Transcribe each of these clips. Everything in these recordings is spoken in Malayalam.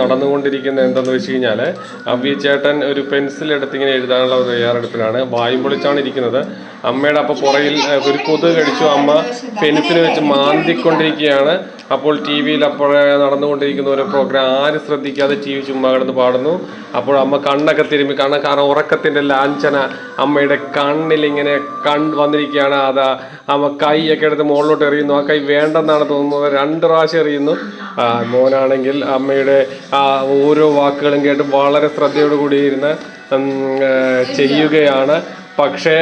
നടന്നുകൊണ്ടിരിക്കുന്ന എന്താണെന്ന് വെച്ച് കഴിഞ്ഞാൽ അബി ചേട്ടൻ ഒരു പെൻസിൽ എടുത്ത് ഇങ്ങനെ എഴുതാനുള്ള തയ്യാറെടുപ്പിലാണ്. വായും പൊളിച്ചാണ് ഇരിക്കുന്നത്. അമ്മയുടെ അപ്പോൾ പുറകിൽ ഒരു കൊതുക് കടിച്ചു. അമ്മ പെൻസിൽ വെച്ച് മാന്തിക്കൊണ്ടിരിക്കുകയാണ്. അപ്പോൾ ടി വിയിൽ അപ്പോഴേ നടന്നുകൊണ്ടിരിക്കുന്ന ഓരോ പ്രോഗ്രാം ആരും ശ്രദ്ധിക്കാതെ ടി വി ചുമ്മാ കിടന്ന് പാടുന്നു. അപ്പോൾ അമ്മ കണ്ണൊക്കെ തിരുമ്പി കാരണം ഉറക്കത്തിൻ്റെ ലാഞ്ചന അമ്മയുടെ കണ്ണിൽ ഇങ്ങനെ വന്നിരിക്കുകയാണ്. അതാ അമ്മ കൈയൊക്കെ എടുത്ത് മുകളിലോട്ട് എറിയുന്നു. ആ കൈ വേണ്ടെന്നാണ് തോന്നുന്നത്. 2 പ്രാവശ്യം എറിയുന്നു. മോനാണെങ്കിൽ അമ്മയുടെ ഓരോ വാക്കുകളും കേട്ട് വളരെ ശ്രദ്ധയോടുകൂടി ഇരുന്ന് ചെയ്യുകയാണ്. പക്ഷേ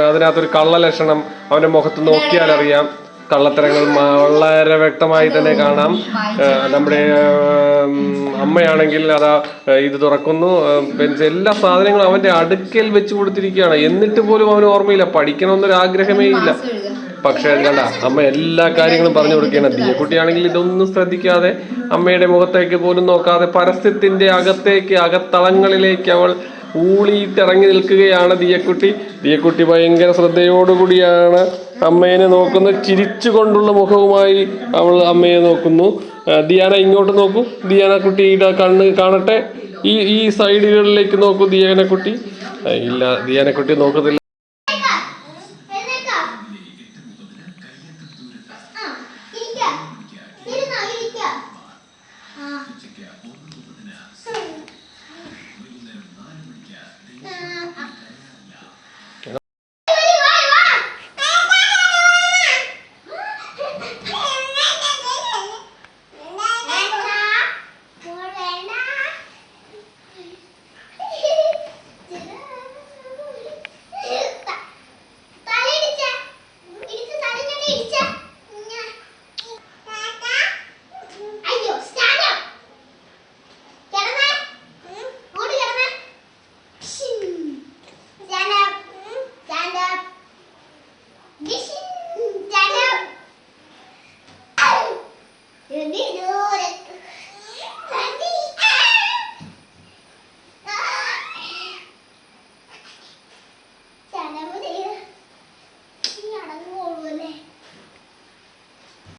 അതിനകത്തൊരു കള്ള ലക്ഷണം അവൻ്റെ മുഖത്ത് നോക്കിയാൽ അറിയാം. കള്ളത്തരങ്ങൾ വളരെ വ്യക്തമായി തന്നെ കാണാം. നമ്മുടെ അമ്മയാണെങ്കിൽ അതാ ഇത് തുറക്കുന്നു. എല്ലാ സാധനങ്ങളും അവൻ്റെ അടുക്കൽ വെച്ച് കൊടുത്തിരിക്കുകയാണ്. എന്നിട്ട് പോലും അവന് ഓർമ്മയില്ല. പഠിക്കണമെന്നൊരു ആഗ്രഹമേ ഇല്ല. പക്ഷേ കണ്ട അമ്മ എല്ലാ കാര്യങ്ങളും പറഞ്ഞു കൊടുക്കുകയാണ്. ദിയക്കുട്ടിയാണെങ്കിൽ ഇതൊന്നും ശ്രദ്ധിക്കാതെ അമ്മയുടെ മുഖത്തേക്ക് പോലും നോക്കാതെ പരസ്യത്തിന്റെ അകത്തളങ്ങളിലേക്ക് അവൾ ഊളിയിട്ടിറങ്ങി നിൽക്കുകയാണ് ദിയക്കുട്ടി ഭയങ്കര ശ്രദ്ധയോടുകൂടിയാണ് അമ്മേനെ നോക്കുന്നത്. ചിരിച്ചുകൊണ്ടുള്ള മുഖവുമായി അവൾ അമ്മയെ നോക്കുന്നു. ദിയാന ഇങ്ങോട്ട് നോക്കൂ. ദിയാന കുട്ടിയുടെ കണ്ണ് കാണട്ടെ. ഈ സൈഡുകളിലേക്ക് നോക്കൂ. ദിയാനക്കുട്ടി ഇല്ല, ദിയാനക്കുട്ടി നോക്കുന്നില്ല.